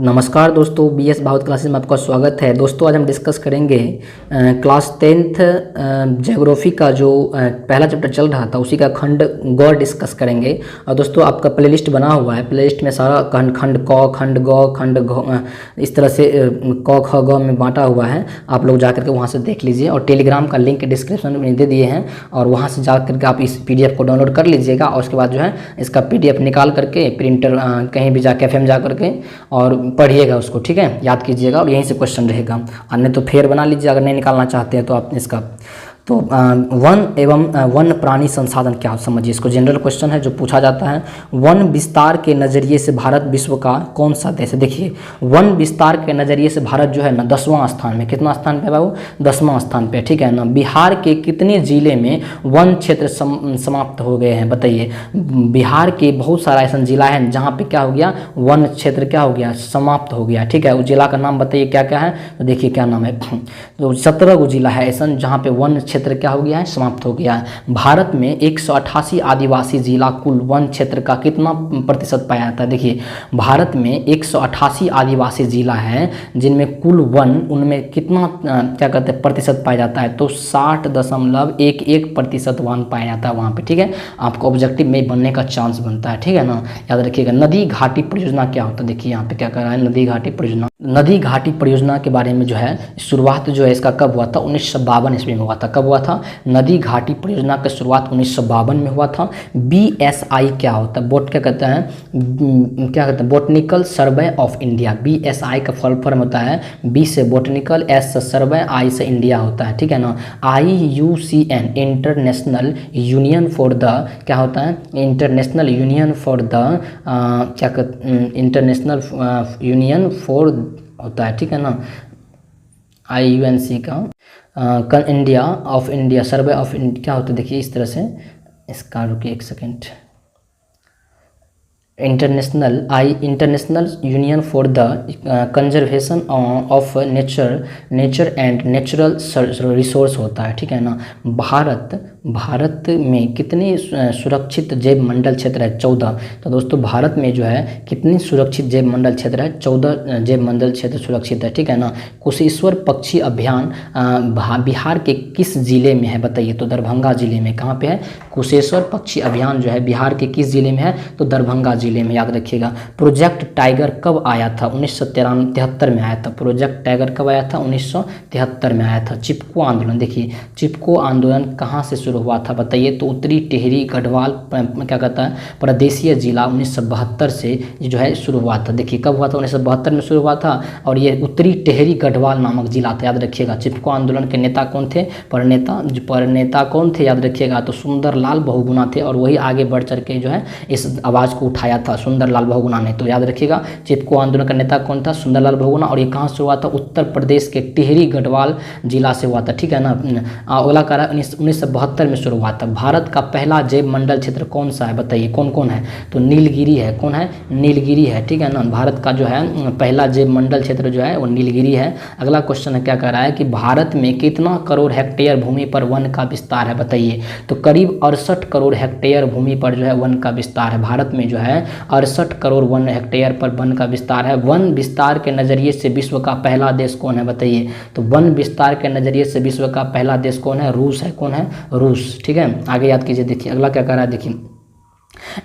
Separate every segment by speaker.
Speaker 1: नमस्कार दोस्तों, BS Bhagavat classes में आपका स्वागत है। दोस्तों आज हम डिस्कस करेंगे क्लास 10th ज्योग्राफी का जो पहला चैप्टर चल रहा था उसी का खंड ग डिस्कस करेंगे। और दोस्तों आपका प्लेलिस्ट बना हुआ है, प्लेलिस्ट में सारा खंड क, खंड ग, खंड घ इस तरह से क ख ग में बांटा हुआ है। आप लोग जाकर के वहाँ से देख लीजिए और टेलीग्राम का लिंक डिस्क्रिप्शन में दे दिए हैं और वहाँ से जाकर के आप इस PDF को डाउनलोड कर लीजिएगा और उसके बाद जो है इसका PDF निकाल करके प्रिंटर कहीं भी जा कैफे में जा करके और पढ़िएगा उसको, ठीक है, याद कीजिएगा और यहीं से क्वेश्चन रहेगा। और नहीं तो फेर बना लीजिए अगर नहीं निकालना चाहते हैं तो आप इसका। तो वन एवं वन प्राणी संसाधन क्या, समझिए इसको। जनरल क्वेश्चन है जो पूछा जाता है। वन विस्तार के नज़रिए से भारत विश्व का कौन सा देश है? देखिए वन विस्तार के नज़रिए से भारत जो है ना 10वां स्थान में, कितना स्थान पे है बाबू? 10वां स्थान पे, ठीक है ना। बिहार के कितने जिले में वन क्षेत्र समाप्त हो गए हैं बताइए? बिहार के बहुत सारा ऐसा जिला है जहाँ पे क्या हो गया, वन क्षेत्र क्या हो गया, समाप्त हो गया, ठीक है। उस जिला का नाम बताइए क्या क्या है? तो देखिए क्या नाम है, तो 17 गो जिला है ऐसा जहाँ पे वन क्षेत्र क्या हो गया है, समाप्त हो गया है। भारत में 188 आदिवासी जिला कुल वन क्षेत्र का कितना प्रतिशत पाया जाता है? देखिए भारत में 188 आदिवासी जिला है जिनमें कुल वन, उनमें कितना क्या कहते हैं प्रतिशत पाया जाता है? तो 60.11% वन पाया जाता है वहाँ पे, ठीक है। आपको ऑब्जेक्टिव में बनने का चांस बनता है, ठीक है ना, याद रखिएगा। नदी घाटी परियोजना क्या होता है? देखिए यहाँ पे क्या कर रहा है, नदी घाटी परियोजना। नदी घाटी परियोजना के बारे में जो है शुरुआत जो है इसका कब हुआ था? 1952 ईस्वी में हुआ था। कब हुआ था? नदी घाटी परियोजना की शुरुआत 1952 में हुआ था। BSI क्या होता है? बोट क्या कहते हैं, क्या कहते हैं, botanical survey of India. BSI का फुल फॉर्म होता है B से बोटनिकल, S से सर्वे, I से इंडिया होता है, ठीक है ना। IUCN international union for the, क्या होता है, इंटरनेशनल यूनियन फॉर द, क्या कहते, इंटरनेशनल यूनियन फॉर होता है, ठीक है ना। IUNC का India of India, survey of India क्या होता है? देखिए इस तरह से इसका, रुकिए एक second. International union for the conservation of nature and natural resource होता है, ठीक है ना। भारत में कितने सुरक्षित जैव मंडल क्षेत्र है? 14। तो दोस्तों भारत में जो है कितनी सुरक्षित जैव मंडल क्षेत्र है? 14 जैव मंडल क्षेत्र सुरक्षित है, ठीक है ना। कुशेश्वर पक्षी अभियान बिहार के किस जिले में है बताइए? तो दरभंगा जिले में। कहाँ पे है? कुशेश्वर पक्षी अभियान जो है बिहार के किस जिले में है? तो दरभंगा जिले में, याद रखिएगा। प्रोजेक्ट टाइगर कब आया था? 1973 में आया था। प्रोजेक्ट टाइगर कब आया था? 1973 में आया था। चिपको आंदोलन, देखिए चिपको आंदोलन कहाँ से शुरू हुआ था बताइए? तो उत्तरी टिहरी गढ़वाल क्या कहता है, प्रदेशीय जिला 1972 से जो है शुरू हुआ था। देखिए कब हुआ था? 1972 में शुरू हुआ था और ये उत्तरी टिहरी गढ़वाल नामक जिला था, याद रखिएगा। चिपको आंदोलन के नेता कौन थे? प्रणेता कौन थे? याद रखिएगा। तो सुंदरलाल बहुगुणा थे और वही आगे बढ़ चढ़ के जो है इस आवाज़ को उठाया था सुंदरलाल बहुगुणा ने। तो याद रखिएगा चिपको आंदोलन का नेता कौन था? सुंदरलाल बहुगुणा। और ये कहाँ से हुआ था? उत्तर प्रदेश के टिहरी गढ़वाल जिला से हुआ था, ठीक है ना। अगला कह रहा है 1972 में शुरू हुआ था। भारत का पहला जैव मंडल क्षेत्र कौन सा है बताइए? कौन कौन है? तो नीलगिरी है। कौन है? नीलगिरी है, ठीक है ना। भारत का जो है पहला जैव मंडल क्षेत्र जो है वो नीलगिरी है। अगला क्वेश्चन है, क्या कह रहा है कि भारत में कितना करोड़ हेक्टेयर भूमि पर वन का विस्तार है बताइए? तो करीब 68 करोड़ हेक्टेयर भूमि पर जो है वन का विस्तार है। भारत में जो है 68 करोड़ वन हेक्टेयर पर वन का विस्तार है। वन विस्तार के नज़रिए से विश्व का पहला देश कौन है बताइए? तो वन विस्तार के नज़रिए से विश्व का पहला देश कौन है? रूस है। कौन है? रूस, ठीक है। आगे याद कीजिए। देखिए अगला क्या कर रहा है, देखिए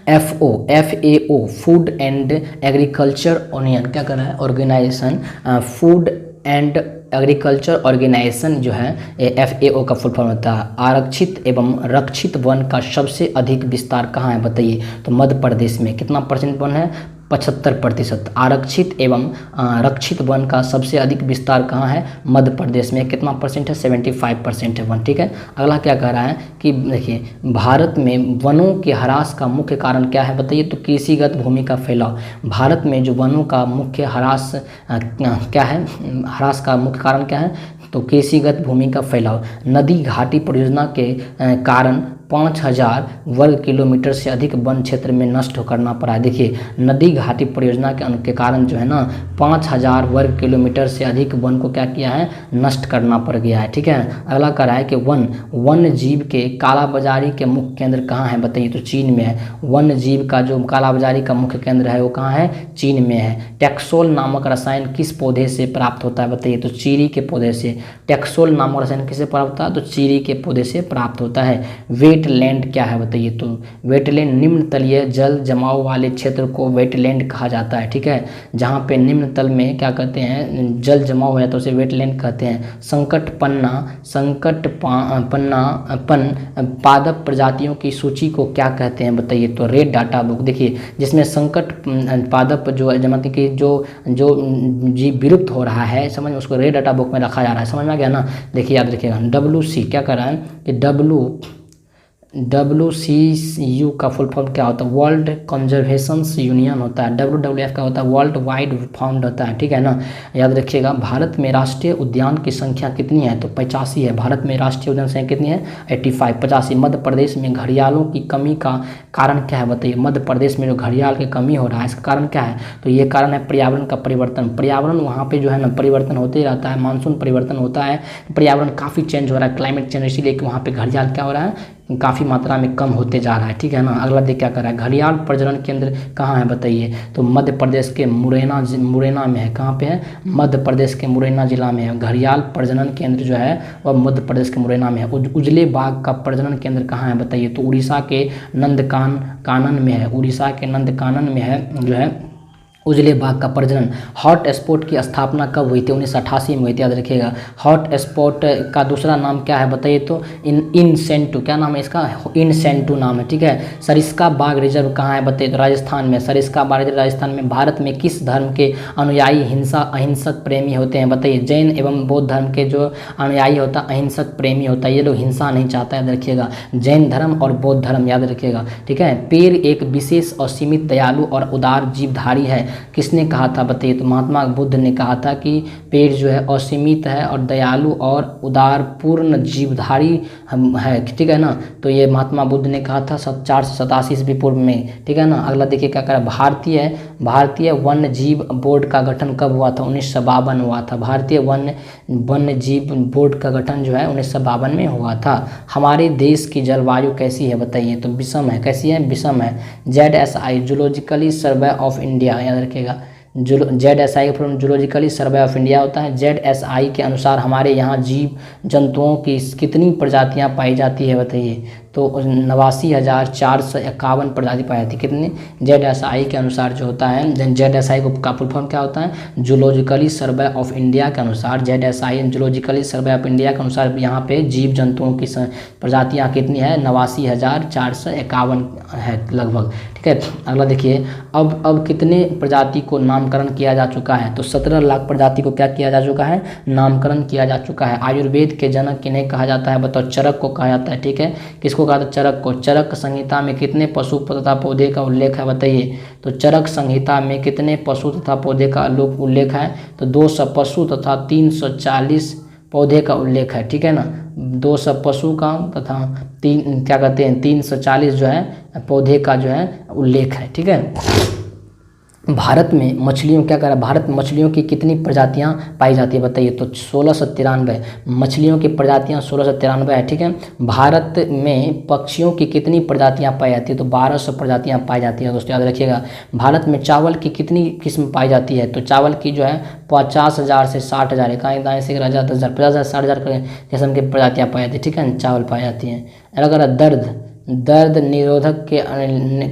Speaker 1: FAO food and agriculture union क्या कर रहा है? Organization, food and agriculture organization जो है FAO का फुल फॉर्म होता है। आरक्षित एवं रक्षित वन का सबसे अधिक विस्तार कहाँ है बताइए? तो मध्य प्रदेश में। कितना परसेंट वन है? 75%। आरक्षित एवं रक्षित वन का सबसे अधिक विस्तार कहाँ है? मध्य प्रदेश में। कितना परसेंट है? 75% है वन, ठीक है। अगला क्या कह रहा है कि देखिए भारत में वनों के ह्रास का मुख्य कारण क्या है बताइए? तो कृषिगत भूमि का फैलाव। भारत में जो वनों का मुख्य ह्रास क्या है, ह्रास का मुख्य कारण क्या है? तो कृषिगत भूमि का फैलाव। नदी घाटी परियोजना के कारण 5000 वर्ग किलोमीटर से अधिक वन क्षेत्र में नष्ट करना पड़ा है। देखिए नदी घाटी परियोजना के कारण जो है ना 5000 वर्ग किलोमीटर से अधिक वन को क्या किया है, नष्ट करना पड़ गया है। ठीक है, अगला कह रहा है कि वन जीव के कालाबाजारी के मुख्य केंद्र कहाँ है, बताइए। तो चीन में है। वन जीव का जो कालाबाजारी का मुख्य केंद्र है वो कहाँ है, चीन में है। टैक्सोल नामक रसायन किस पौधे से प्राप्त होता है, बताइए। तो चीरी के पौधे से। टैक्सोल नामक रसायन किससे प्राप्त होता है, तो चीरी के पौधे से प्राप्त होता है। वेटलैंड क्या है, बताइए। तो वेटलैंड निम्न तलीय जल जमाव वाले क्षेत्र को वेटलैंड कहा जाता है। ठीक है, जहाँ पे निम्न तल में क्या कहते हैं, जल जमाव हो जाता है उसे वेटलैंड कहते हैं। पादप प्रजातियों की सूची को क्या कहते हैं, बताइए। तो रेड डाटा बुक। देखिए जिसमें संकट पादप जो है मतलब कि जो जीव विलुप्त हो रहा है, समझ में, उसको रेड डाटा बुक में रखा जा रहा है। समझ में आ गया ना। देखिए याद रखिएगा, WC क्या कर रहा है कि WCU का फुल फॉर्म क्या होता है, वर्ल्ड कंजर्वेशन यूनियन होता है। WWF का होता है वर्ल्ड वाइड फाउंड होता है। ठीक है ना, याद रखिएगा। भारत में राष्ट्रीय उद्यान की संख्या कितनी है, तो 85 है। भारत में राष्ट्रीय उद्यान संख्या कितनी है, 85। मध्य प्रदेश में घड़ियालों की कमी का कारण क्या है, बताइए। मध्य प्रदेश में जो घड़ियाल की कमी हो रहा है इसका कारण क्या है, तो ये कारण है पर्यावरण का परिवर्तन। पर्यावरण वहाँ पे जो है ना परिवर्तन होते ही रहता है, मानसून परिवर्तन होता है, पर्यावरण काफ़ी चेंज हो रहा है, क्लाइमेट चेंज, इसीलिए वहाँ पे घड़ियाल क्या हो रहा है, काफ़ी मात्रा में कम होते जा रहा है। ठीक है ना। अगला देख क्या कर रहा है, घड़ियाल प्रजनन केंद्र कहाँ है, बताइए। तो मध्य प्रदेश के मुरैना में है। कहाँ पे है, मध्य प्रदेश के मुरैना जिला में है। घड़ियाल प्रजनन केंद्र जो है वह मध्य प्रदेश के मुरैना में है। उजले बाघ का प्रजनन केंद्र कहाँ है, बताइए। तो उड़ीसा के नंदकानन में है। उड़ीसा के नंदकानन में है जो है उजले बाघ का प्रजनन। हॉट स्पॉट की स्थापना कब हुई थी, 1988 में हुई थी, याद रखिएगा। हॉट स्पॉट का दूसरा नाम क्या है, बताइए। तो इनसेंटू, क्या नाम है इसका, इनसेंटू नाम है। ठीक है। सरिस्का बाघ रिजर्व कहाँ है, बताइए। तो राजस्थान में। सरिस्का बाघ रिजर्व राजस्थान में। भारत में किस धर्म के अनुयायी अहिंसक प्रेमी होते हैं, बताइए। जैन एवं बौद्ध धर्म के जो अनुयायी होता है अहिंसक प्रेमी होता है, ये लोग हिंसा नहीं चाहता, याद रखिएगा। जैन धर्म और बौद्ध धर्म, याद रखिएगा। ठीक है। पेड़ एक विशेष और सीमित दयालु और उदार जीवधारी है, किसने कहा था, बताइए। तो महात्मा बुद्ध ने कहा था कि पेड़ जो है असीमित है और दयालु और उदार पूर्ण जीवधारी है। ठीक है ना। तो ये महात्मा बुद्ध ने कहा था 487 ईस्वी पूर्व में। ठीक है ना। अगला देखिए क्या करा, भारतीय वन्य जीव बोर्ड का गठन कब हुआ था, 1952 हुआ था। भारतीय वन्य जीव बोर्ड का गठन जो है 1952 में हुआ था। हमारे देश की जलवायु कैसी है, बताइए। तो विषम है। कैसी है, विषम है। ZSI जूलॉजिकली सर्वे ऑफ इंडिया, याद रखिएगा। ZSI का फुल जूलॉजिकली सर्वे ऑफ इंडिया होता है। ZSI के अनुसार हमारे यहाँ जीव जंतुओं की कितनी प्रजातियाँ पाई जाती है, बताइए। तो 89,451 प्रजाति पाई जाती है। कितनी, ZSI के अनुसार जो होता है, ZSI का फुल फॉर्म क्या होता है, जूलॉजिकली सर्वे ऑफ इंडिया के अनुसार। ZSI जूलॉजिकली सर्वे ऑफ इंडिया के अनुसार यहाँ पे जीव जंतुओं की प्रजातियाँ कितनी है, 89,451 है लगभग। ठीक है। अगला देखिए, अब कितने प्रजाति को नामकरण किया जा चुका है, तो 17 लाख प्रजाति को क्या किया जा चुका है, नामकरण किया जा चुका है। आयुर्वेद के जनक किन्हें कहा जाता है, बताओ। चरक को कहा जाता है। ठीक है। किसको कहा था, चरक को। चरक संहिता में कितने पशु तथा पौधे का उल्लेख है, बताइए। तो चरक संहिता में कितने पशु तथा पौधे का उल्लेख है, तो 200 पशु तथा 340 पौधे का उल्लेख है। ठीक है ना। 200 पशु का तथा 340 जो है पौधे का जो है उल्लेख है। ठीक है। भारत में मछलियों क्या कर रहा है, भारत में मछलियों की कितनी प्रजातियां पाई जाती है, बताइए। तो 1693 मछलियों की प्रजातियां 1693 है। ठीक है। भारत में पक्षियों की कितनी प्रजातियां पाई जाती है, तो 1200 प्रजातियां पाई जाती है। दोस्तों याद रखिएगा। भारत में चावल की कितनी किस्म पाई जाती है, तो चावल की जो है 50,000 से 60,000 है। कहाँ दाएँ से 10,000 50,000 60,000 किस्म की प्रजातियाँ पाई जाती है। ठीक है। चावल पाई जाती हैं। अगर दर्द निरोधक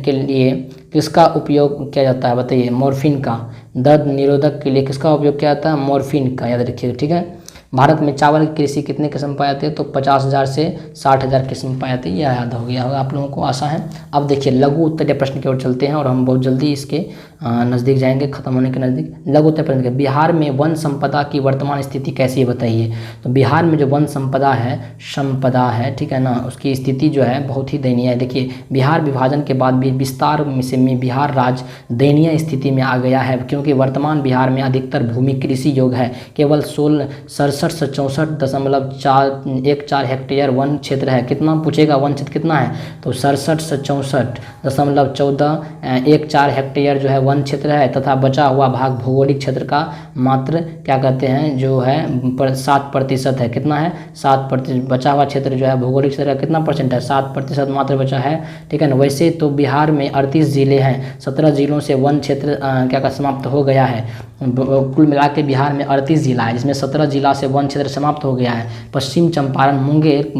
Speaker 1: के लिए किसका उपयोग किया जाता है, बताइए। मॉर्फिन का। दर्द निरोधक के लिए किसका उपयोग किया जाता है, मॉर्फिन का, याद रखिएगा। ठीक है। भारत में चावल की कृषि कितने किस्म पाए जाते हैं, तो 50,000 से 60,000 किस्म पाए जाते हैं। यह याद हो गया होगा आप लोगों को, आशा है। अब देखिए लघु उत्तरीय प्रश्न की ओर चलते हैं और हम बहुत जल्दी इसके नज़दीक जाएंगे, खत्म होने के नज़दीक। लघु उत्तर प्रश्न के बिहार में वन संपदा की वर्तमान स्थिति कैसी है बताइए। तो बिहार में जो वन संपदा है, ठीक है ना, उसकी स्थिति जो है बहुत ही दयनीय है। देखिए बिहार विभाजन के बाद भी विस्तार में बिहार राज्य दयनीय स्थिति में आ गया है, क्योंकि वर्तमान बिहार में अधिकतर भूमि कृषि योग्य है। केवल 67 से 64.14 हेक्टेयर वन क्षेत्र है। कितना पूछेगा वन क्षेत्र कितना है, तो 67 से 64.14 हेक्टेयर जो है वन क्षेत्र है, तथा बचा हुआ भाग भौगोलिक क्षेत्र का मात्र क्या कहते हैं जो है 7% है। कितना है 7%। बचा हुआ क्षेत्र जो है भौगोलिक क्षेत्र का कितना परसेंट है, 7% मात्र बचा है, ठीक है ना। वैसे तो बिहार में 38 जिले हैं, 17 जिलों से वन क्षेत्र क्या समाप्त हो गया है। कुल मिला के बिहार में 38 जिला है, जिसमें 17 जिला से वन क्षेत्र समाप्त हो गया है। पश्चिम चंपारण, मुंगेर,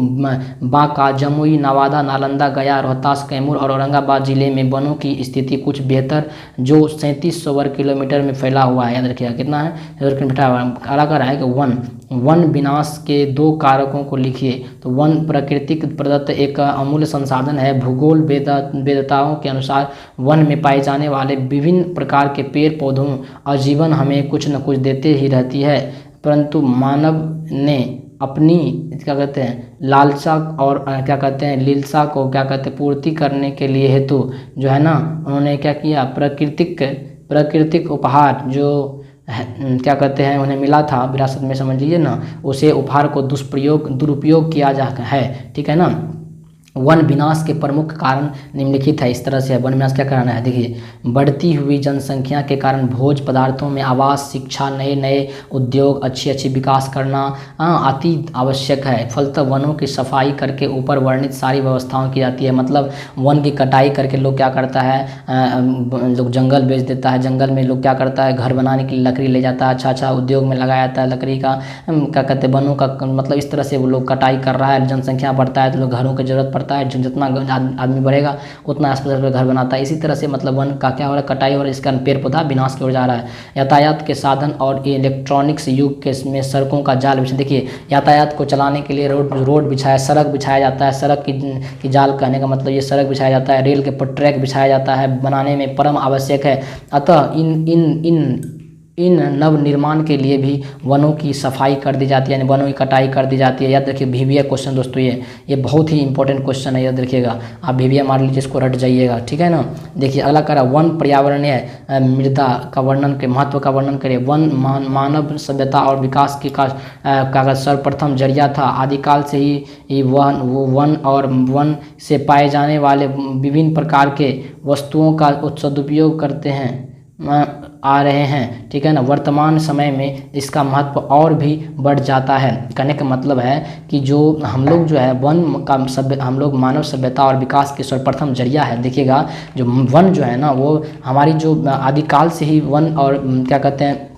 Speaker 1: बांका, जमुई, नवादा, नालंदा, गया, रोहतास, कैमूर और औरंगाबाद जिले में वनों की स्थिति कुछ बेहतर, जो 3700 वर्ग किलोमीटर में फैला हुआ है। याद रखिएगा कितना है वर्ग किलोमीटर। अलग कर रहा है कि वन विनाश के 2 कारकों को लिखिए। तो वन प्रकृतिक प्रदत्त एक अमूल्य संसाधन है। भूगोल वेदताओं के अनुसार वन में पाए जाने वाले विभिन्न प्रकार के पेड़ पौधों और जीवन हमें कुछ न कुछ देते ही रहती है, परंतु मानव ने अपनी क्या कहते हैं लालसा और क्या कहते हैं लीलसा को क्या कहते हैं पूर्ति करने के लिए हेतु जो है ना, उन्होंने क्या किया, प्राकृतिक उपहार जो क्या कहते हैं उन्हें मिला था विरासत में, समझ लीजिए ना, उसे उपहार को दुरुपयोग किया जा है, ठीक है ना। वन विनाश के प्रमुख कारण निम्नलिखित है। इस तरह से वन विनाश क्या कराना है, देखिए बढ़ती हुई जनसंख्या के कारण भोज्य पदार्थों में आवास, शिक्षा, नए उद्योग, अच्छी विकास करना अति आवश्यक है। फलतः वनों की सफाई करके ऊपर वर्णित सारी व्यवस्थाओं की जाती है। मतलब वन की कटाई करके लोग क्या करता है, लोग जंगल बेच देता है, जंगल में लोग क्या करता है घर बनाने के लिए लकड़ी ले जाता है, अच्छा उद्योग में लगाया जाता है लकड़ी का, क्या कहते हैं वनों का, मतलब इस तरह से वो लोग कटाई कर रहा है। जनसंख्या बढ़ता है तो लोग घरों की जरूरत पड़ता है, जितना आदमी बढ़ेगा उतना आसपास घर बनाता है। इसी तरह से मतलब वन का क्या हो रहा है, कटाई हो रहा है, इसका पेड़ पौधा विनाश की ओर जा रहा है। यातायात के साधन और इलेक्ट्रॉनिक्स युग के में सड़कों का जाल बिछा, देखिए यातायात को चलाने के लिए रोड बिछाया, सड़क बिछाया जाता है। सड़क की जाल कहने का मतलब ये सड़क बिछाया जाता है। रेल के पर ट्रैक बिछाया जाता है, बनाने में परम आवश्यक है। अतः इन नव निर्माण के लिए भी वनों की सफाई कर दी जाती है, यानी वनों की कटाई कर दी जाती है। याद रखिए VVA क्वेश्चन दोस्तों, ये बहुत ही इंपॉर्टेंट क्वेश्चन है, याद रखिएगा। आप VVA मार लीजिए, इसको रट जाइएगा, ठीक है ना। देखिए अगला करा वन पर्यावरणीय मृदा का वर्णन के महत्व का वर्णन करिए। वन मानव सभ्यता और विकास का सर्वप्रथम जरिया था। आदिकाल से ही वन और वन से पाए जाने वाले विभिन्न प्रकार के वस्तुओं का सदुपयोग करते हैं आ रहे हैं, ठीक है ना। वर्तमान समय में इसका महत्व और भी बढ़ जाता है। कहने का मतलब है कि जो हम लोग जो है वन का हम लोग मानव सभ्यता और विकास के सर्वप्रथम जरिया है। देखिएगा जो वन जो है ना, वो हमारी जो आदिकाल से ही वन और क्या कहते हैं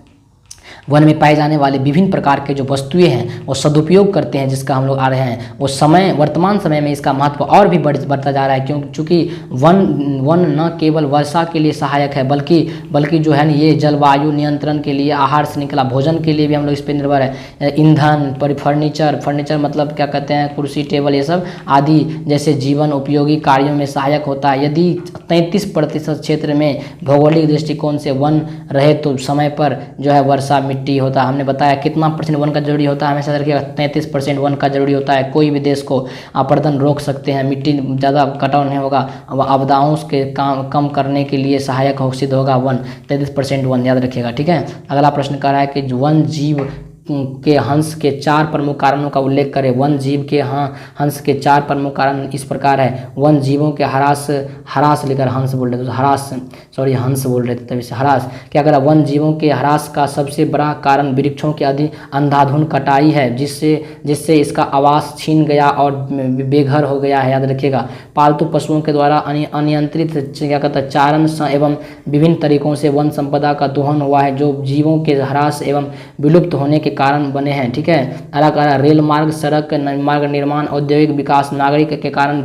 Speaker 1: वन में पाए जाने वाले विभिन्न प्रकार के जो वस्तुएं हैं वो सदुपयोग करते हैं, जिसका हम लोग आ रहे हैं। वो वर्तमान समय में इसका महत्व और भी बढ़ता जा रहा है, क्योंकि वन न केवल वर्षा के लिए सहायक है, बल्कि जो है ना ये जलवायु नियंत्रण के लिए, आहार श्रृंखला, भोजन के लिए भी हम लोग इस पर निर्भर है। ईंधन, फर्नीचर मतलब क्या कहते हैं कुर्सी टेबल ये सब आदि जैसे जीवन उपयोगी कार्यों में सहायक होता है। यदि 33% क्षेत्र में भौगोलिक दृष्टिकोण से वन रहे तो समय पर जो है वर्षा मिट्टी होता है। हमने बताया कितना परसेंट वन का जरूरी होता है, हमेशा रखिएगा 33% वन का जरूरी होता है। कोई भी देश को अपरदन रोक सकते हैं, मिट्टी ज़्यादा कटाव नहीं होगा, आपदाओं के कम करने के लिए सहायक सिद्ध होगा वन। 33% वन याद रखिएगा, ठीक है। अगला प्रश्न कर रहा है कि वन जीव के हंस के 4 प्रमुख कारणों का उल्लेख करें। वन जीव के हंस के 4 प्रमुख कारण इस प्रकार है। वन जीवों के हरास लेकर हंस बोल रहे थे, हंस बोल रहे थे तभी से हरास। क्या करा, वन जीवों के हरास का सबसे बड़ा कारण वृक्षों की अंधाधुंध कटाई है, जिससे इसका आवास छीन गया और बेघर हो गया है। याद रखिएगा पालतू पशुओं के द्वारा अनियंत्रित क्या कहता है चारण एवं विभिन्न तरीकों से वन संपदा का दोहन हुआ है, जो जीवों के हरास एवं विलुप्त होने के कारण बने हैं, ठीक है। अगला कह रहा है रेल मार्ग, सड़क मार्ग निर्माण, औद्योगिक विकास, नागरिक के कारण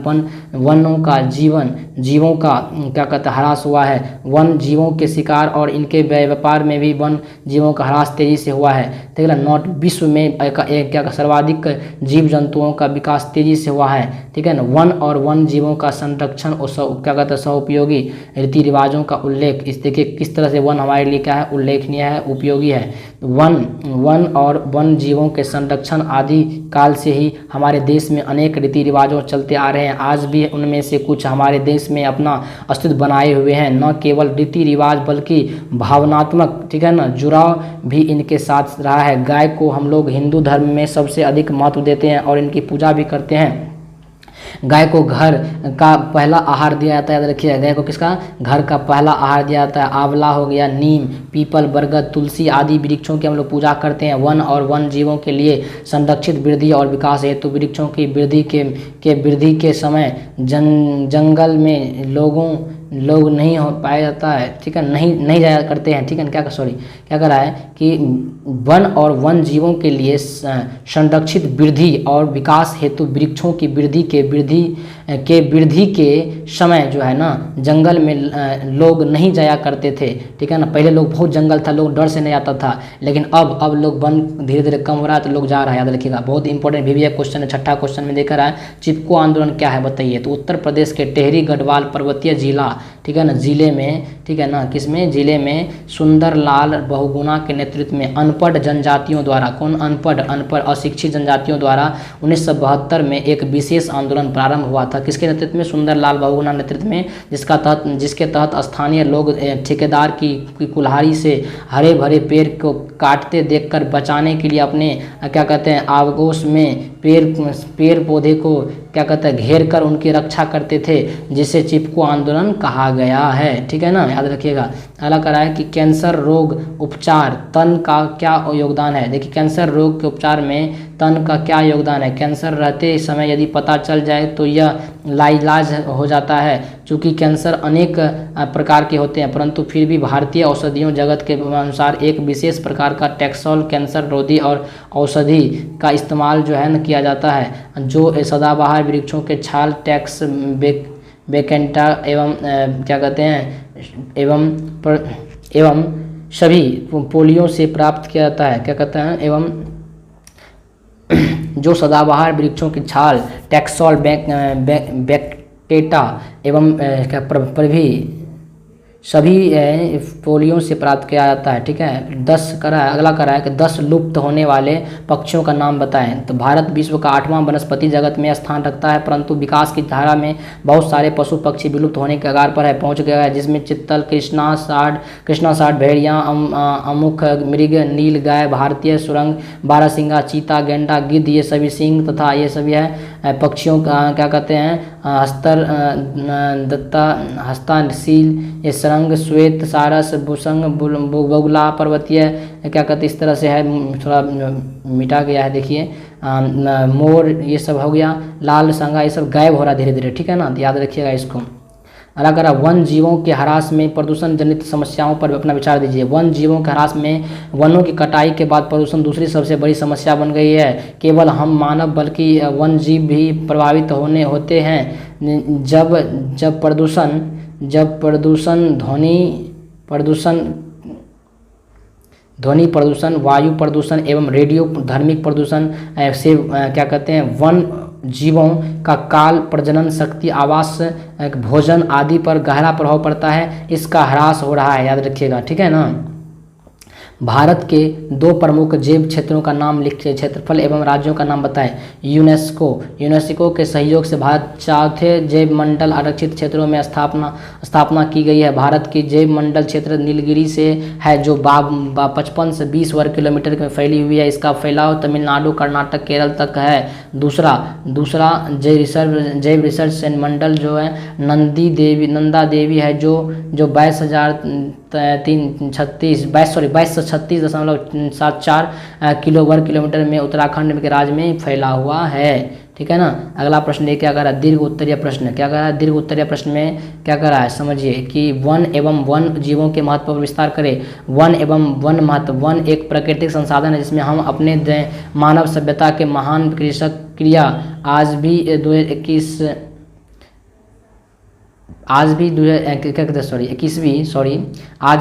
Speaker 1: वनों का जीवों का क्या कहते हैं ह्रास हुआ है। वन जीवों के शिकार और इनके व्यापार में भी वन जीवों का ह्रास तेजी से हुआ है। ठीक है, नॉट विश्व में क्या सर्वाधिक जीव जंतुओं का विकास तेजी से हुआ है, ठीक है ना। वन और वन जीवों का संरक्षण और क्या कहते हैं सौपयोगी रीति रिवाजों का उल्लेख। इस देखिए किस तरह से वन हमारे लिए क्या है, उल्लेखनीय है, उपयोगी है। वन और वन जीवों के संरक्षण आदि काल से ही हमारे देश में अनेक रीति रिवाजों चलते आ रहे हैं। आज भी उनमें से कुछ हमारे देश में अपना अस्तित्व बनाए हुए हैं। न केवल रीति रिवाज बल्कि भावनात्मक, ठीक है ना, जुड़ाव भी इनके साथ रहा है। गाय को हम लोग हिंदू धर्म में सबसे अधिक महत्व देते हैं और इनकी पूजा भी करते हैं। गाय को घर का पहला आहार दिया जाता है, याद रखिए। गाय को किसका, घर का पहला आहार दिया जाता है। आंवला हो गया, नीम, पीपल, बरगद, तुलसी आदि वृक्षों की हम लोग पूजा करते हैं। वन और वन जीवों के लिए संरक्षित वृद्धि और विकास हेतु वृक्षों की वृद्धि के समय जंगल में लोग नहीं हो पाया जाता है, ठीक है, नहीं जाया करते हैं, ठीक है। क्या कर रहा है कि वन और वन जीवों के लिए संरक्षित वृद्धि और विकास हेतु वृक्षों की वृद्धि के समय जो है ना जंगल में लोग नहीं जाया करते थे, ठीक है ना। पहले लोग बहुत जंगल था, लोग डर से नहीं आता था, लेकिन अब लोग वन धीरे धीरे कम हो रहा है तो लोग जा रहा है, याद रखिएगा। बहुत इंपॉर्टेंट भी क्वेश्चन है, छठा क्वेश्चन में देखा रहा है। चिपको आंदोलन क्या है बताइए। तो उत्तर प्रदेश के टेहरी गढ़वाल पर्वतीय जिला, ठीक है ना, जिले में, ठीक है ना, किसमें, जिले में सुंदरलाल बहुगुणा के नेतृत्व में अनपढ़ जनजातियों द्वारा, कौन अनपढ़ अशिक्षित जनजातियों द्वारा 1972 में एक विशेष आंदोलन प्रारंभ हुआ था। किसके नेतृत्व में, सुंदरलाल बहुगुणा नेतृत्व में, जिसके तहत स्थानीय लोग ठेकेदार की कुल्हाड़ी से हरे भरे पेड़ को काटते देखकर बचाने के लिए अपने क्या कहते हैं आगोश में पेड़ पौधे को क्या कहते हैं घेर कर उनकी रक्षा करते थे, जिसे चिपको आंदोलन कहा गया है, ठीक है ना, याद रखिएगा। अगला कह रहा है कि कैंसर रोग उपचार तन का क्या योगदान है। देखिए कैंसर रोग के उपचार में तन का क्या योगदान है। कैंसर रहते समय यदि पता चल जाए तो यह लाइलाज हो जाता है। चूँकि कैंसर अनेक प्रकार के होते हैं, परंतु फिर भी भारतीय औषधियों जगत के अनुसार एक विशेष प्रकार का टैक्सोल कैंसर रोधी और औषधि का इस्तेमाल जो है न किया जाता है, जो सदाबहार वृक्षों के छाल टैक्स बेकेंटा एवं क्या कहते हैं एवं सभी पोलियो से प्राप्त किया जाता है, क्या कहते हैं, एवं जो सदाबहार वृक्षों की छाल टैक्सोल बेकेटा एवं प्रभृति सभी पोलियो से प्राप्त किया जाता है, ठीक है। 10 करा है, अगला करा है कि 10 लुप्त होने वाले पक्षियों का नाम बताएं। तो भारत विश्व का 8वां वनस्पति जगत में स्थान रखता है, परंतु विकास की धारा में बहुत सारे पशु पक्षी विलुप्त होने के कगार पर पहुंच गया है, जिसमें चित्तल, कृष्णा साठ, भेड़िया, अमुक मृग, नील गाय, भारतीय सुरंग, बारहसिंगा, चीता, गेंडा, गिद्ध, ये सभी सिंह तथा ये सभी है पक्षियों का क्या कहते हैं हस्ताशील, ये सरंग, श्वेत, सारस, भूसंग, बगुला, पर्वतीय क्या कहते इस तरह से है, थोड़ा मिटा गया है देखिए, मोर, ये सब हो गया, लाल संगा, ये सब गायब हो रहा है धीरे धीरे, ठीक है ना, तो याद रखिएगा इसको। अगर वन जीवों के ह्रास में प्रदूषण जनित समस्याओं पर अपना विचार दीजिए। वन जीवों के ह्रास में वनों की कटाई के बाद प्रदूषण दूसरी सबसे बड़ी समस्या बन गई है। केवल हम मानव बल्कि वन जीव भी प्रभावित होते हैं। जब प्रदूषण ध्वनि प्रदूषण, वायु प्रदूषण एवं रेडियो धर्मिक प्रदूषण से क्या कहते हैं वन जीवों का काल, प्रजनन शक्ति, आवास, भोजन आदि पर गहरा प्रभाव पड़ता है। इसका ह्रास हो रहा है, याद रखिएगा, ठीक है ना। भारत के 2 प्रमुख जैव क्षेत्रों का नाम लिखिए, क्षेत्रफल एवं राज्यों का नाम बताएं। यूनेस्को के सहयोग से भारत 4थे जैव मंडल आरक्षित क्षेत्रों में स्थापना की गई है। भारत की जैव मंडल क्षेत्र नीलगिरी से है, जो 55 से 20 वर्ग किलोमीटर में फैली हुई है। इसका फैलाव तमिलनाडु, कर्नाटक, केरल तक है। दूसरा जैव रिसर्च मंडल जो है नंदा देवी है, जो 2236.74 किलो वर्ग किलोमीटर में उत्तराखंड के राज्य में फैला हुआ है। ठीक है ना। अगला प्रश्न ये क्या कर रहा है, दीर्घ उत्तरीय प्रश्न क्या कर रहा है, दीर्घ उत्तरीय प्रश्न में क्या कर रहा है समझिए कि वन एवं वन जीवों के महत्व पर विस्तार करें। वन एवं वन महत्व, वन एक प्राकृतिक संसाधन है जिसमें हम अपने मानव सभ्यता के महान कृषक क्रिया आज भी 2021 आज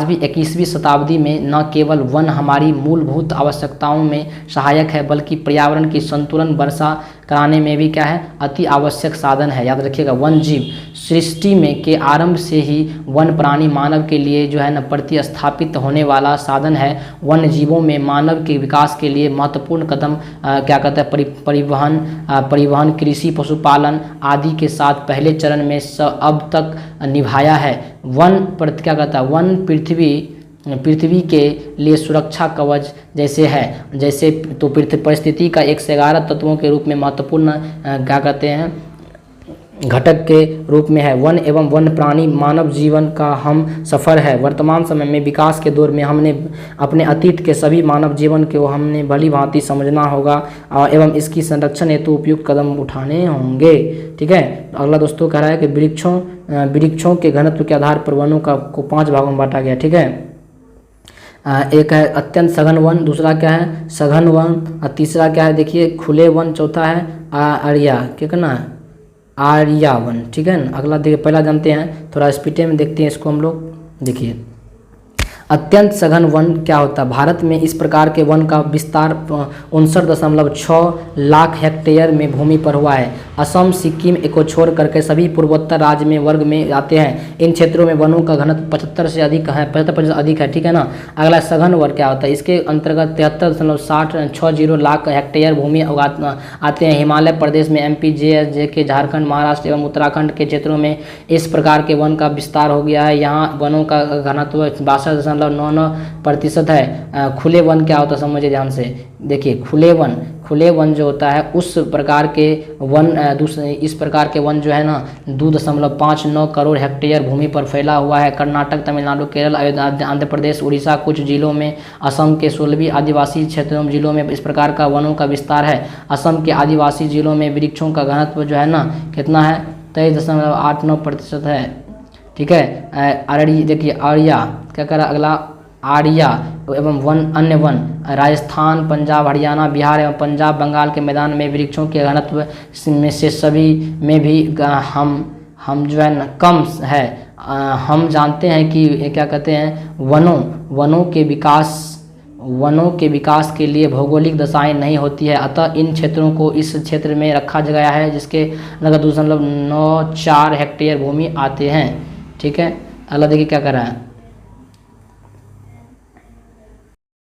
Speaker 1: भी 21वीं शताब्दी में न केवल वन हमारी मूलभूत आवश्यकताओं में सहायक है बल्कि पर्यावरण की संतुलन वर्षा कराने में भी क्या है अति आवश्यक साधन है। याद रखिएगा, वन जीव सृष्टि में के आरंभ से ही वन प्राणी मानव के लिए जो है न प्रतिस्थापित होने वाला साधन है। वन जीवों में मानव के विकास के लिए महत्वपूर्ण कदम क्या कहते हैं परिवहन कृषि पशुपालन आदि के साथ पहले चरण में अब तक निभाया है। वन पर क्या कहता है, वन पृथ्वी के लिए सुरक्षा कवच जैसे है, जैसे तो पृथ्वी परिस्थिति का 1 से 11 तत्वों के रूप में महत्वपूर्ण क्या कहते हैं घटक के रूप में है। वन एवं वन प्राणी मानव जीवन का हम सफ़र है। वर्तमान समय में विकास के दौर में हमने अपने अतीत के सभी मानव जीवन को हमने भली भांति समझना होगा एवं इसकी संरक्षण हेतु उपयुक्त कदम उठाने होंगे। ठीक है, अगला दोस्तों कह रहा है कि वृक्षों के घनत्व के आधार पर वनों को 5 भागों में बांटा गया। ठीक है, एक है अत्यंत सघन वन, दूसरा क्या है सघन वन, और तीसरा क्या है देखिए खुले वन, चौथा है आर्या क्या करना है आर्या वन। ठीक है ना, अगला देखिए पहला जानते हैं, थोड़ा स्पीड में देखते हैं इसको हम लोग। देखिए अत्यंत सघन वन क्या होता है, भारत में इस प्रकार के वन का विस्तार 59.6 लाख हेक्टेयर में भूमि पर हुआ है। असम सिक्किम को छोड़ करके सभी पूर्वोत्तर राज्य में वर्ग में आते हैं। इन क्षेत्रों में वनों का घनत्व 75 से अधिक है, 75% अधिक है। ठीक है ना। अगला सघन वन क्या होता है, इसके अंतर्गत 73.60 लाख हेक्टेयर भूमि आते हैं। हिमालय प्रदेश में MP JK झारखंड महाराष्ट्र एवं उत्तराखंड के क्षेत्रों में इस प्रकार के वन का विस्तार हो गया है। यहाँ वनों का घनत्व 62.99% है। खुले वन क्या होता है समझिए ध्यान से। देखिए खुले वन जो होता है उस प्रकार के वन इस प्रकार के वन जो है ना 2.59 करोड़ हेक्टेयर भूमि पर फैला हुआ है। कर्नाटक, तमिलनाडु, केरल, आंध्र प्रदेश, उड़ीसा, कुछ जिलों में, असम के 16 आदिवासी क्षेत्रों में जिलों में इस प्रकार का वनों का विस्तार है। असम के आदिवासी जिलों में वृक्षों का घनत्व जो है ना कितना है 23.89% है। ठीक है, देखिए आर्या क्या करा, अगला आर्या एवं अन्य वन राजस्थान, पंजाब, हरियाणा, बिहार एवं पंजाब, बंगाल के मैदान में वृक्षों के घनत्व में से सभी में भी हम जो है न कम है। हम जानते हैं कि क्या कहते हैं वनों के विकास के लिए भौगोलिक दशाएं नहीं होती है, अतः इन क्षेत्रों को इस क्षेत्र में रखा गया है जिसके लगभग 2.94 हेक्टेयर भूमि आते हैं। ठीक है, अगला देखिए क्या कर रहा है,